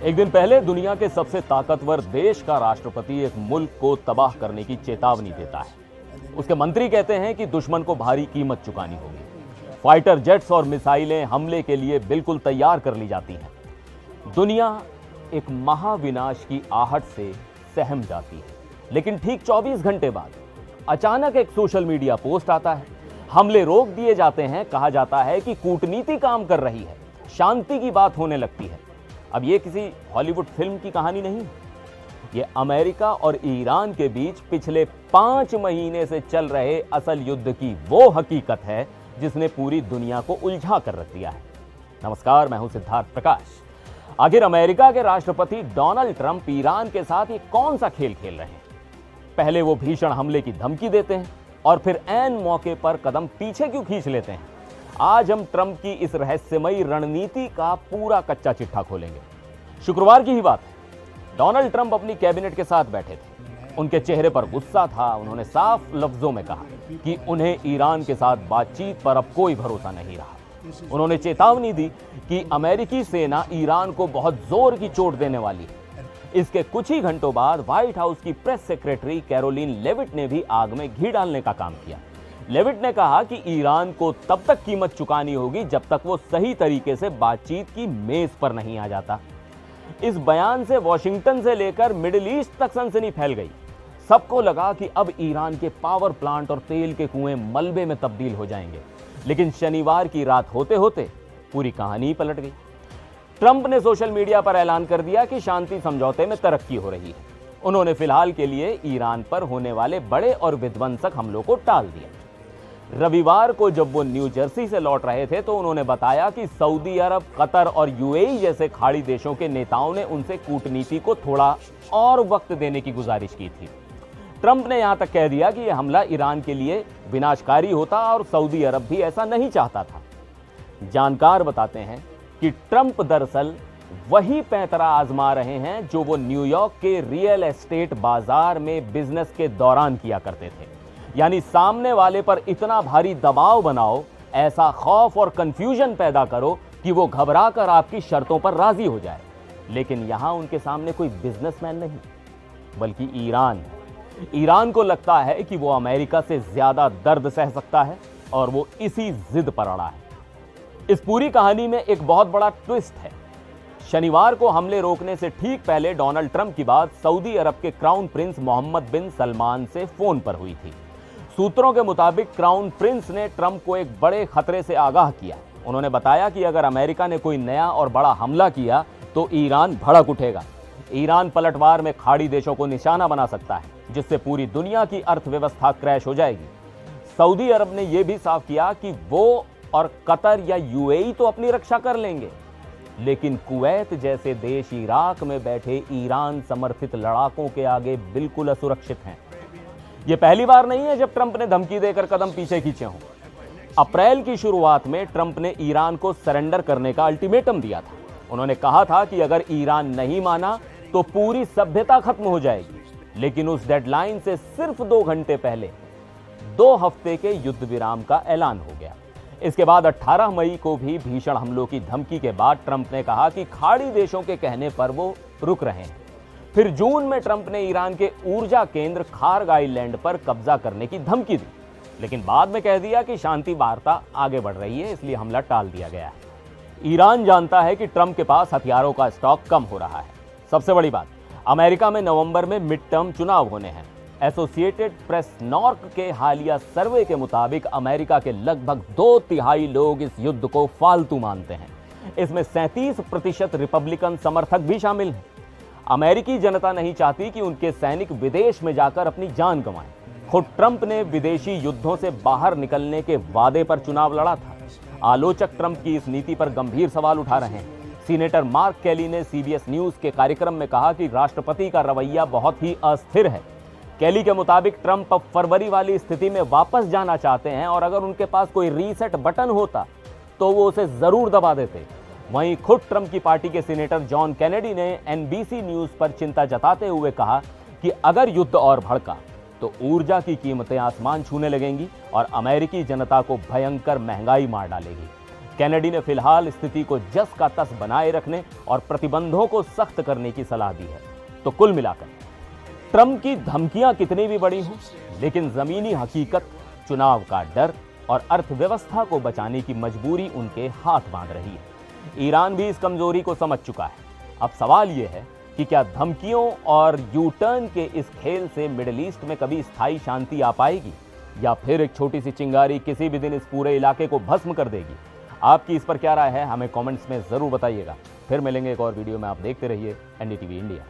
एक दिन पहले दुनिया के सबसे ताकतवर देश का राष्ट्रपति एक मुल्क को तबाह करने की चेतावनी देता है। उसके मंत्री कहते हैं कि दुश्मन को भारी कीमत चुकानी होगी। फाइटर जेट्स और मिसाइलें हमले के लिए बिल्कुल तैयार कर ली जाती हैं। दुनिया एक महाविनाश की आहट से सहम जाती है। लेकिन ठीक 24 घंटे बाद अचानक एक सोशल मीडिया पोस्ट आता है। हमले रोक दिए जाते हैं। कहा जाता है कि कूटनीति काम कर रही है, शांति की बात होने लगती है। अब ये किसी हॉलीवुड फिल्म की कहानी नहीं, ये अमेरिका और ईरान के बीच पिछले 5 महीने से चल रहे असल युद्ध की वो हकीकत है जिसने पूरी दुनिया को उलझा कर रख दिया है। नमस्कार, मैं हूं सिद्धार्थ प्रकाश। आखिर अमेरिका के राष्ट्रपति डोनाल्ड ट्रंप ईरान के साथ ये कौन सा खेल खेल रहे हैं? पहले वो भीषण हमले की धमकी देते हैं और फिर ऐन मौके पर कदम पीछे क्यों खींच लेते हैं? आज हम ट्रंप की इस रहस्यमयी रणनीति का पूरा कच्चा चिट्ठा खोलेंगे। शुक्रवार की ही बात है। डोनाल्ड ट्रंप अपनी कैबिनेट के साथ बैठे थे। उनके चेहरे पर गुस्सा था। उन्होंने साफ लफ्जों में कहा कि उन्हें ईरान के साथ बातचीत पर अब कोई भरोसा नहीं रहा। उन्होंने चेतावनी दी कि अमेरिकी सेना ईरान को बहुत जोर की चोट देने वाली है। इसके कुछ ही घंटों बाद व्हाइट हाउस की प्रेस सेक्रेटरी कैरोलिन लेविट ने भी आग में घी डालने का काम किया। लेविट ने कहा कि ईरान को तब तक कीमत चुकानी होगी जब तक वो सही तरीके से बातचीत की मेज पर नहीं आ जाता। इस बयान से वॉशिंगटन से लेकर मिडिल ईस्ट तक सनसनी फैल गई। सबको लगा कि अब ईरान के पावर प्लांट और तेल के कुएं मलबे में तब्दील हो जाएंगे। लेकिन शनिवार की रात होते होते पूरी कहानी पलट गई। ट्रंप ने सोशल मीडिया पर ऐलान कर दिया कि शांति समझौते में तरक्की हो रही है। उन्होंने फिलहाल के लिए ईरान पर होने वाले बड़े और विध्वंसक हमलों को टाल दिया। रविवार को जब वो न्यू जर्सी से लौट रहे थे तो उन्होंने बताया कि सऊदी अरब, कतर और यूएई जैसे खाड़ी देशों के नेताओं ने उनसे कूटनीति को थोड़ा और वक्त देने की गुजारिश की थी। ट्रंप ने यहां तक कह दिया कि यह हमला ईरान के लिए विनाशकारी होता और सऊदी अरब भी ऐसा नहीं चाहता था। जानकार बताते हैं कि ट्रंप दरअसल वही पैंतरा आजमा रहे हैं जो वो न्यूयॉर्क के रियल एस्टेट बाजार में बिजनेस के दौरान किया करते थे। यानी सामने वाले पर इतना भारी दबाव बनाओ, ऐसा खौफ और कंफ्यूजन पैदा करो कि वो घबरा कर आपकी शर्तों पर राजी हो जाए। लेकिन यहां उनके सामने कोई बिजनेसमैन नहीं बल्कि ईरान को लगता है कि वो अमेरिका से ज्यादा दर्द सह सकता है और वो इसी जिद पर अड़ा है। इस पूरी कहानी में एक बहुत बड़ा ट्विस्ट है। शनिवार को हमले रोकने से ठीक पहले डोनाल्ड ट्रंप की बात सऊदी अरब के क्राउन प्रिंस मोहम्मद बिन सलमान से फोन पर हुई थी। सूत्रों के मुताबिक क्राउन प्रिंस ने ट्रंप को एक बड़े खतरे से आगाह किया। उन्होंने बताया कि अगर अमेरिका ने कोई नया और बड़ा हमला किया तो ईरान भड़क उठेगा। ईरान पलटवार में खाड़ी देशों को निशाना बना सकता है, जिससे पूरी दुनिया की अर्थव्यवस्था क्रैश हो जाएगी। सऊदी अरब ने यह भी साफ किया कि वो और कतर या यूएई तो अपनी रक्षा कर लेंगे, लेकिन कुवैत जैसे देश इराक में बैठे ईरान समर्थित लड़ाकों के आगे बिल्कुल असुरक्षित हैं। यह पहली बार नहीं है जब ट्रंप ने धमकी देकर कदम पीछे खींचे हों। अप्रैल की शुरुआत में ट्रंप ने ईरान को सरेंडर करने का अल्टीमेटम दिया था। उन्होंने कहा था कि अगर ईरान नहीं माना तो पूरी सभ्यता खत्म हो जाएगी। लेकिन उस डेडलाइन से सिर्फ 2 घंटे पहले 2 हफ्ते के युद्ध विराम का ऐलान हो गया। इसके बाद 18 मई को भी भीषण हमलों की धमकी के बाद ट्रंप ने कहा कि खाड़ी देशों के कहने पर वो रुक रहे हैं। फिर जून में ट्रंप ने ईरान के ऊर्जा केंद्र खार्ग आइलैंड पर कब्जा करने की धमकी दी, लेकिन बाद में कह दिया कि शांति वार्ता आगे बढ़ रही है, इसलिए हमला टाल दिया गया है। ईरान जानता है कि ट्रंप के पास हथियारों का स्टॉक कम हो रहा है। सबसे बड़ी बात, अमेरिका में नवंबर में मिड टर्म चुनाव होने हैं। एसोसिएटेड प्रेस नॉर्क के हालिया सर्वे के मुताबिक अमेरिका के लगभग 2/3 लोग इस युद्ध को फालतू मानते हैं। इसमें 37% रिपब्लिकन समर्थक भी शामिल हैं। अमेरिकी जनता नहीं चाहती कि उनके सैनिक विदेश में जाकर अपनी जान गंवाएं। खुद ट्रंप ने विदेशी युद्धों से बाहर निकलने के वादे पर चुनाव लड़ा था। आलोचक ट्रंप की इस नीति पर गंभीर सवाल उठा रहे हैं। सीनेटर मार्क केली ने सीबीएस न्यूज के कार्यक्रम में कहा कि राष्ट्रपति का रवैया बहुत ही अस्थिर है। केली के मुताबिक ट्रंप अब फरवरी वाली स्थिति में वापस जाना चाहते हैं और अगर उनके पास कोई रीसेट बटन होता तो वो उसे जरूर दबा देते। वहीं खुद ट्रंप की पार्टी के सीनेटर जॉन कैनेडी ने एनबीसी न्यूज पर चिंता जताते हुए कहा कि अगर युद्ध और भड़का तो ऊर्जा की कीमतें आसमान छूने लगेंगी और अमेरिकी जनता को भयंकर महंगाई मार डालेगी। कैनेडी ने फिलहाल स्थिति को जस का तस बनाए रखने और प्रतिबंधों को सख्त करने की सलाह दी है। तो कुल मिलाकर ट्रंप की धमकियां कितनी भी बड़ी हों, लेकिन जमीनी हकीकत, चुनाव का डर और अर्थव्यवस्था को बचाने की मजबूरी उनके हाथ बांध रही है। ईरान भी इस कमजोरी को समझ चुका है। अब सवाल यह है कि क्या धमकियों और यू टर्न के इस खेल से मिडिल ईस्ट में कभी स्थायी शांति आ पाएगी, या फिर एक छोटी सी चिंगारी किसी भी दिन इस पूरे इलाके को भस्म कर देगी? आपकी इस पर क्या राय है, हमें कमेंट्स में जरूर बताइएगा। फिर मिलेंगे एक और वीडियो में। आप देखते रहिए एनडीटीवी इंडिया।